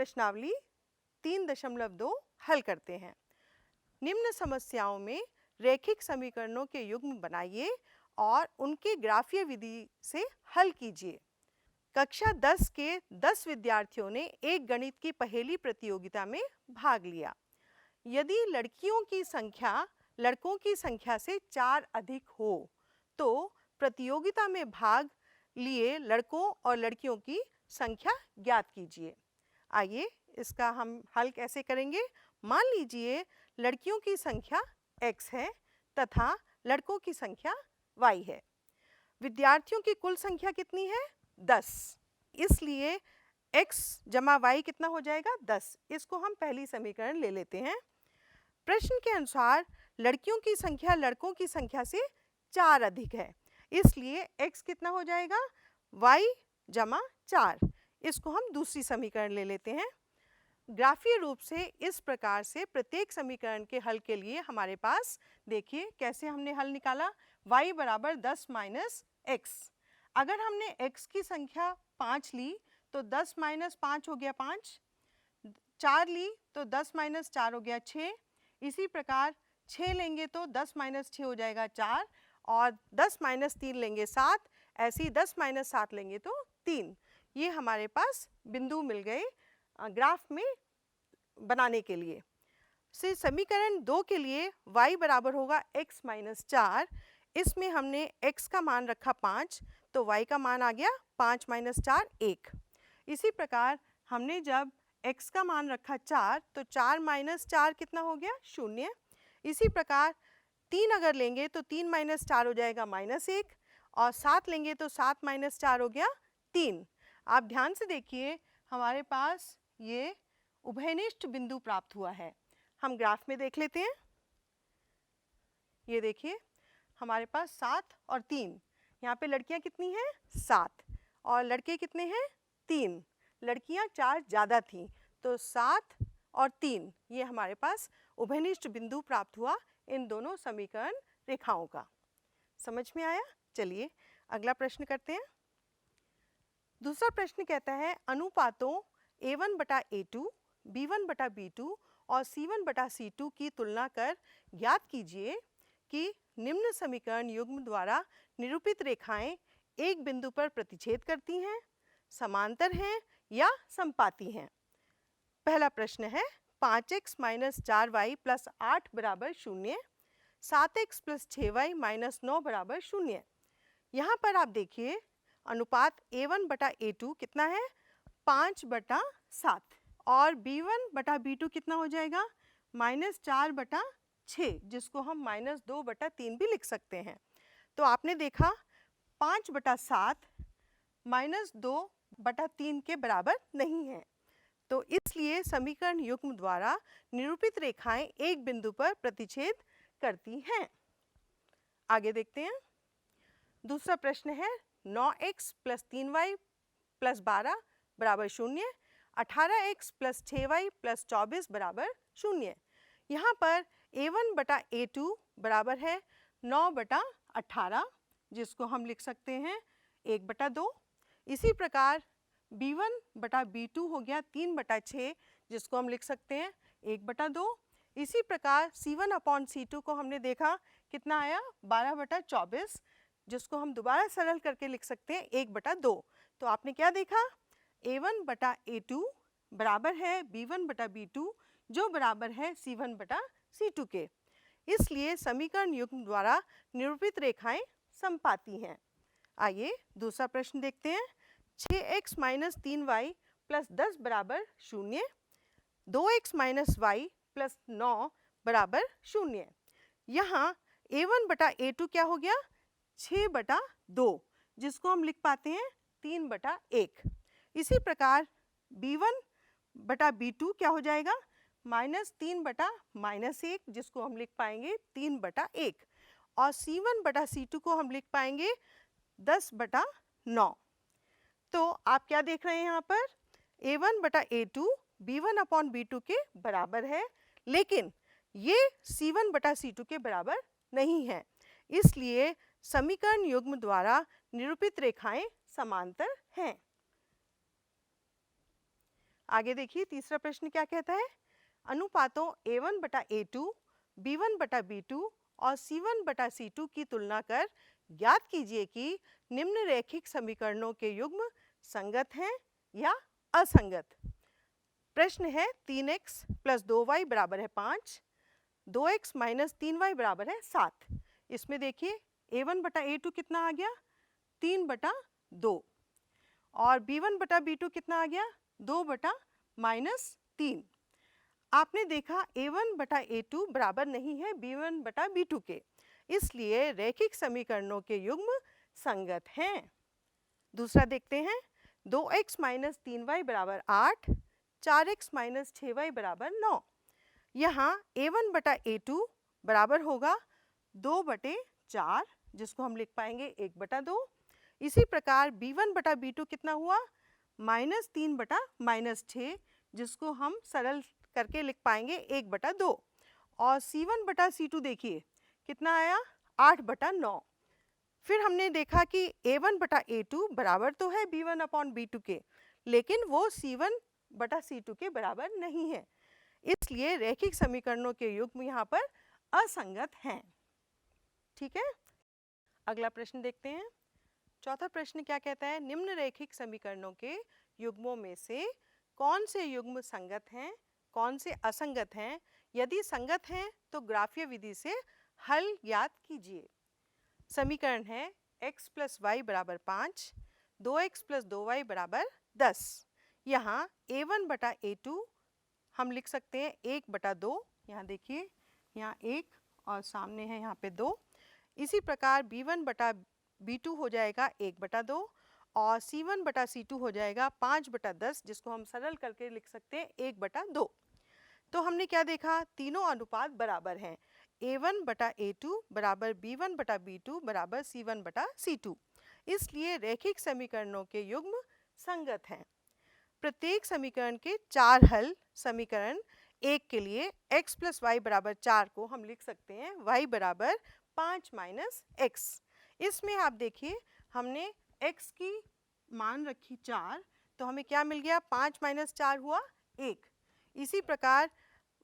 प्रश्नावली 3.2 हल करते हैं। निम्न समस्याओं में रैखिक समीकरणों के युग्म बनाइए और उनके ग्राफीय विधि से हल कीजिए। कक्षा 10 के 10 विद्यार्थियों ने एक गणित की पहेली प्रतियोगिता में भाग लिया। यदि लड़कियों की संख्या लड़कों की संख्या से 4 अधिक हो तो प्रतियोगिता में भाग लिए लड़कों और लड़कियों की संख्या ज्ञात कीजिए। आइए इसका हम हल कैसे करेंगे। मान लीजिए लड़कियों की संख्या x है तथा लड़कों की संख्या y है। विद्यार्थियों की कुल संख्या कितनी है? 10। इसलिए x जमा y कितना हो जाएगा? 10। इसको हम पहली समीकरण ले लेते हैं। प्रश्न के अनुसार लड़कियों की संख्या लड़कों की संख्या से 4 अधिक है, इसलिए x कितना हो जाएगा? y जमा 4। इसको हम दूसरी समीकरण ले लेते हैं। ग्राफीय रूप से इस प्रकार से प्रत्येक समीकरण के हल के लिए हमारे पास देखिए कैसे हमने हल निकाला। y बराबर 10 माइनस एक्स। अगर हमने x की संख्या 5 ली तो 10 माइनस 5 हो गया 5, 4 ली तो 10 माइनस 4 हो गया 6। इसी प्रकार 6 लेंगे तो 10 माइनस 6 हो जाएगा 4 और 10 माइनस 3 लेंगे 7। ऐसे ही 10 माइनस 7 लेंगे तो 3। ये हमारे पास बिंदु मिल गए ग्राफ में बनाने के लिए। से समीकरण 2 के लिए y बराबर होगा x माइनस 4। इसमें हमने x का मान रखा 5 तो y का मान आ गया 5 माइनस 4 1। इसी प्रकार हमने जब x का मान रखा 4 तो 4 माइनस 4 कितना हो गया? 0। इसी प्रकार 3 अगर लेंगे तो 3 माइनस 4 हो जाएगा -1 और 7 लेंगे तो 7 माइनस 4 हो गया 3। आप ध्यान से देखिए हमारे पास ये उभयनिष्ठ बिंदु प्राप्त हुआ है। हम ग्राफ में देख लेते हैं। ये देखिए हमारे पास 7 और 3। यहाँ पे लड़कियाँ कितनी हैं? 7 और लड़के कितने हैं? 3। लड़कियाँ 4 ज़्यादा थीं तो 7 और 3 ये हमारे पास उभयनिष्ठ बिंदु प्राप्त हुआ इन दोनों समीकरण रेखाओं का। समझ में आया? चलिए अगला प्रश्न करते हैं। दूसरा प्रश्न कहता है अनुपातों a1 बटा a2, b1 बटा b2 और c1 बटा c2 की तुलना कर ज्ञात कीजिए कि निम्न समीकरण युग्म द्वारा निरूपित रेखाएं एक बिंदु पर प्रतिच्छेद करती हैं, समांतर हैं या समपाती हैं। पहला प्रश्न है 5x माइनस 4y प्लस 8 बराबर 0, 7x प्लस 6y माइनस 9 बराबर 0। यहाँ पर आप देखिए अनुपात a1 बटा a2 कितना है? 5 बटा 7 और b1 बटा b2 कितना हो जाएगा? -4 बटा 6, जिसको हम -2 बटा 3 भी लिख सकते हैं। तो आपने देखा 5 बटा 7 -2 बटा 3 के बराबर नहीं है, तो इसलिए समीकरण युग्म द्वारा निरूपित रेखाएं एक बिंदु पर प्रतिच्छेद करती हैं। आगे देखते हैं। दूसरा प्रश्न है 9x प्लस 3y प्लस 12 बराबर 0, 18x प्लस 6y प्लस 24 बराबर 0। यहाँ पर a1 बटा a2 बराबर है 9 बटा 18, जिसको हम लिख सकते हैं 1 बटा 2। इसी प्रकार b1 बटा b2 हो गया 3 बटा 6, जिसको हम लिख सकते हैं 1 बटा 2। इसी प्रकार c1 अपॉन c2 को हमने देखा कितना आया? 12 बटा 24, जिसको हम दोबारा सरल करके लिख सकते हैं 1 बटा 2। तो आपने क्या देखा? a1 बटा a2 बराबर है b1 बटा b2 जो बराबर है c1 बटा c2 के। इसलिए समीकरण युग्म द्वारा निरूपित रेखाएं समपाती हैं। आइए दूसरा प्रश्न देखते हैं। 6x माइनस 3y प्लस 10 बराबर 0, 2x माइनस y प्लस 9 बराबर 0। यहाँ a1 बटा a2 क्या हो गया? 6 बटा 2, जिसको हम लिख पाते हैं 3 बटा 1। इसी प्रकार b1 बटा b2 क्या हो जाएगा? -3 बटा -1, जिसको हम लिख पाएंगे 3 बटा 1 और c1 बटा c2 को हम लिख पाएंगे 10 बटा 9। तो आप क्या देख रहे हैं यहाँ पर? a1 बटा a2 b1 अपॉन b2 के बराबर है, लेकिन ये c1 बटा c2 के बराबर नहीं है। इसलिए समीकरण युग्म द्वारा निरूपित रेखाएं समांतर हैं। आगे देखिए तीसरा प्रश्न क्या कहता है, अनुपातों A1 बटा A2, B1 बटा B2 और C1 बटा C2 की तुलना कर ज्ञात कीजिए कि निम्न रैखिक समीकरणों के युग्म संगत हैं या असंगत। प्रश्न है 3x प्लस 2y बराबर है 5, 2x माइनस 3y बराबर है 7। इसमें देखिए A1 बटा A2 कितना आ गया, 3 बटा 2, और B1 बटा B2 कितना आ गया, 2 बटा माइनस 3। आपने देखा A1 बटा A2 बराबर नहीं है B1 बटा B2 के, इसलिए रैखिक समीकरणों के युग्म संगत हैं। दूसरा देखते हैं, 2x माइनस 3y बराबर 8, 4x माइनस 6y बराबर 9। यहाँ A1 बटा A2 बराबर होगा 2 बटे 4, जिसको हम लिख पाएंगे 1 बटा 2। इसी प्रकार B1 बटा B2 कितना हुआ, माइनस 3 बटा माइनस 6, जिसको हम सरल करके लिख पाएंगे 1 बटा 2। और C1 बटा C2 देखिए कितना आया, 8 बटा 9। फिर हमने देखा कि A1 बटा A2 बराबर तो है B1 अपॉन B2 के, लेकिन वो C1 बटा C2 के बराबर नहीं है, इसलिए रैखिक समीकरणों के युग्म यहाँ पर असंगत हैं। ठीक है, अगला प्रश्न देखते हैं। चौथा प्रश्न क्या कहता है, निम्न रैखिक समीकरणों के युग्मों में से कौन से युग्म संगत हैं, कौन से असंगत हैं। यदि संगत हैं तो ग्राफीय विधि से हल ज्ञात कीजिए। समीकरण है x प्लस वाई बराबर 5, 2x प्लस 2y बराबर 10। यहाँ A1 बटा A2 हम लिख सकते हैं 1 बटा 2, यहाँ देखिए यहाँ 1 और सामने है यहाँ पे 2। इसी प्रकार B1 बटा B2 हो जाएगा 1 बटा 2, और C1 बटा C2 हो जाएगा 5 बटा 10, जिसको हम सरल करके लिख सकते हैं 1 बटा 2। तो हमने क्या देखा, तीनों अनुपात बराबर हैं। A1 बटा A2 बराबर B1 बटा B2 बराबर C1 बटा C2, इसलिए रैखिक समीकरणों के युग्म संगत हैं। प्रत्येक समीकरण के 4 हल। समीकरण 1 के लिए x प्लस वाई बराबर 4 को हम लिख सकते हैं y बराबर 5 माइनस x। इसमें आप देखिए हमने x की मान रखी 4, तो हमें क्या मिल गया, 5 माइनस 4 हुआ 1। इसी प्रकार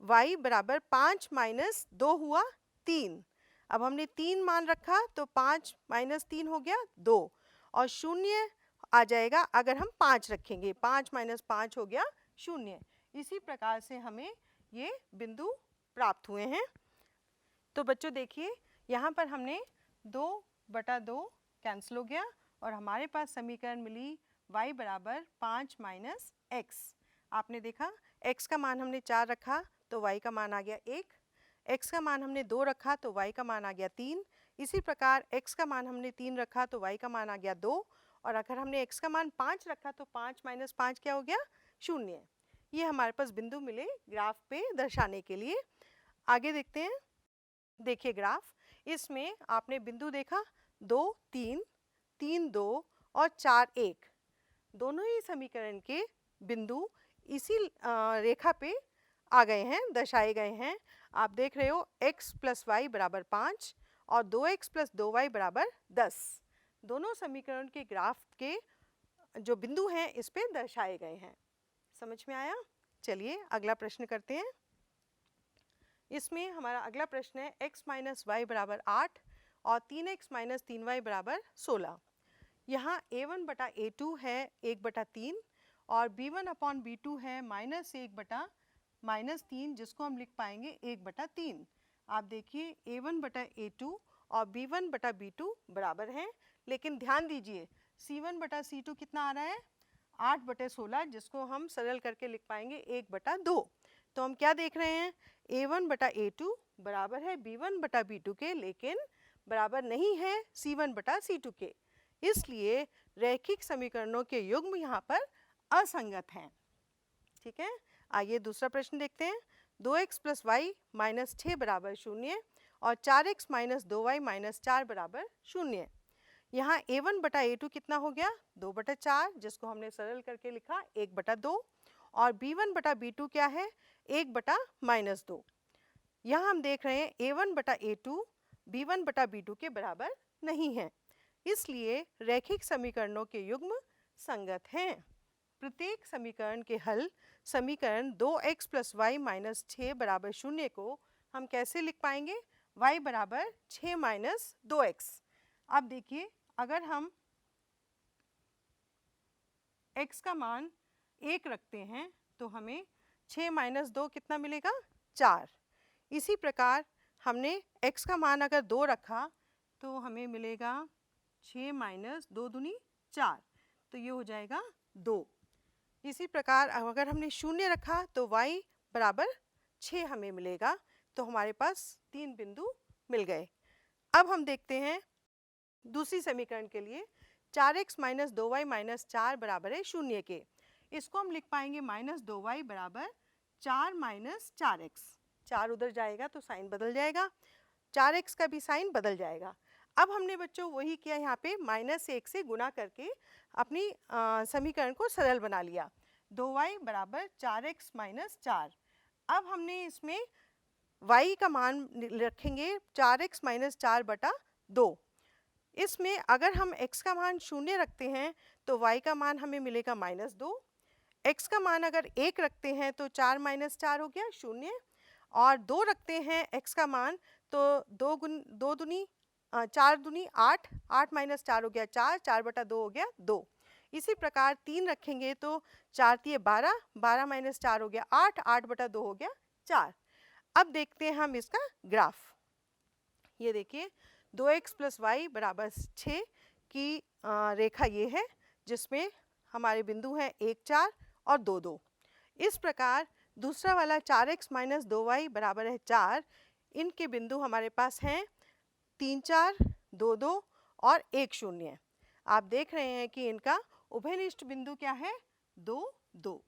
y बराबर 5 माइनस 2 हुआ 3। अब हमने 3 मान रखा तो 5 माइनस 3 हो गया 2, और शून्य आ जाएगा अगर हम 5 रखेंगे, 5 माइनस 5 हो गया 0। इसी प्रकार से हमें ये बिंदु प्राप्त हुए हैं। तो बच्चों देखिए यहाँ पर हमने 2 बटा 2 कैंसिल हो गया, और हमारे पास समीकरण मिली y बराबर 5 माइनस x। आपने देखा x का मान हमने 4 रखा तो y का मान आ गया 1, x का मान हमने 2 रखा तो y का मान आ गया 3। इसी प्रकार x का मान हमने 3 रखा तो y का मान आ गया 2, और अगर हमने x का मान 5 रखा तो 5 माइनस 5 क्या हो गया, 0। ये हमारे पास बिंदु मिले ग्राफ पे दर्शाने के लिए। आगे देखते हैं। देखिए ग्राफ, इसमें आपने बिंदु देखा 2 3, 3 2 और 4 1, दोनों ही समीकरण के बिंदु इसी रेखा पे आ गए हैं, दर्शाए गए हैं। आप देख रहे हो x प्लस वाई बराबर 5 और 2x प्लस 2y बराबर 10, दोनों समीकरण के ग्राफ के जो बिंदु हैं इस पे दर्शाए गए हैं। समझ में आया? चलिए अगला प्रश्न करते हैं। इसमें हमारा अगला प्रश्न है x माइनस वाई बराबर 8 और 3x माइनस 3y बराबर 16। यहाँ A1 बटा A2 है 1 बटा 3, और B1 अपॉन B2 है माइनस 1 बटा माइनस 3, जिसको हम लिख पाएंगे 1 बटा 3। आप देखिए A1 बटा A2 और B1 बटा B2 बराबर हैं, लेकिन ध्यान दीजिए C1 बटा C2 कितना आ रहा है, 8 बटे 16, जिसको हम सरल करके लिख पाएंगे 1 बटा 2। तो हम क्या देख रहे हैं, A1 बटा A2 बराबर है B1 बटा B2 के, लेकिन बराबर नहीं है C1 बटा C2 के, इसलिए रैखिक समीकरणों के युग्म यहाँ पर असंगत हैं। ठीक है, आइए दूसरा प्रश्न देखते हैं। 2x प्लस वाई माइनस 6 बराबर 0 और 4x माइनस 2y माइनस 4 बराबर 0। यहाँ A1 बटा A2 कितना हो गया, 2 बटा 4, जिसको हमने सरल करके लिखा 1 बटा 2, और B1 बटा B2 क्या है, 1 बटा माइनस 2। यहाँ हम देख रहे हैं A1 बटा A2 B1 बटा B2 के बराबर नहीं है, इसलिए रैखिक समीकरणों के युग्म संगत हैं। प्रत्येक समीकरण के हल समीकरण 2x + y - 6 = 0 को हम कैसे लिख पाएंगे? y = 6 - 2x। अब देखिए, अगर हम x का मान 1 रखते हैं तो हमें 6 - 2 कितना मिलेगा? 4। इसी प्रकार हमने x का मान अगर 2 रखा तो हमें मिलेगा 6 - 2 दूनी 4, तो ये हो जाएगा 2। इसी प्रकार अगर हमने 0 रखा तो y = 6 हमें मिलेगा, तो हमारे पास 3 बिंदु मिल गए। अब हम देखते हैं दूसरी समीकरण के लिए 4x - 2y - 4 = 0 के। इसको हम लिख पाएंगे -2y = 4 - 4x। 4 उधर जाएगा तो साइन बदल जाएगा, 4x का भी साइन बदल जाएगा। अब हमने बच्चों वही किया, यहाँ पे -1 से गुणा करके अपनी समीकरण को सरल बना लिया। 2y = 4x - 4। अब हमने इसमें y का मान रखेंगे 4x - 4 बटा 2। इसमें अगर हम x का मान 0 रखते हैं तो y का मान हमें मिलेगा -2। x का मान अगर 1 रखते हैं तो 4 - 4 हो गया 0, और 2 रखते हैं x का मान तो 2 दूनी 4 दूनी 8, 8 - 4 हो गया 4, 4 बटा 2 हो गया 2। इसी प्रकार 3 रखेंगे तो 4 तिये 12, 12 - 4 हो गया 8, 8 बटा 2 हो गया 4। अब देखते हैं हम इसका ग्राफ। ये देखिए 2x + y = 6 की रेखा ये है, जिसमें हमारे बिंदु हैं 1, 4 और 2, 2। इस प्रकार दूसरा वाला 4x - 2y = 4, इनके बिंदु हमारे पास हैं 3, 4, 2, 2 और 1, 0। आप देख रहे हैं कि इनका उभयनिष्ठ बिंदु क्या है? 2, 2।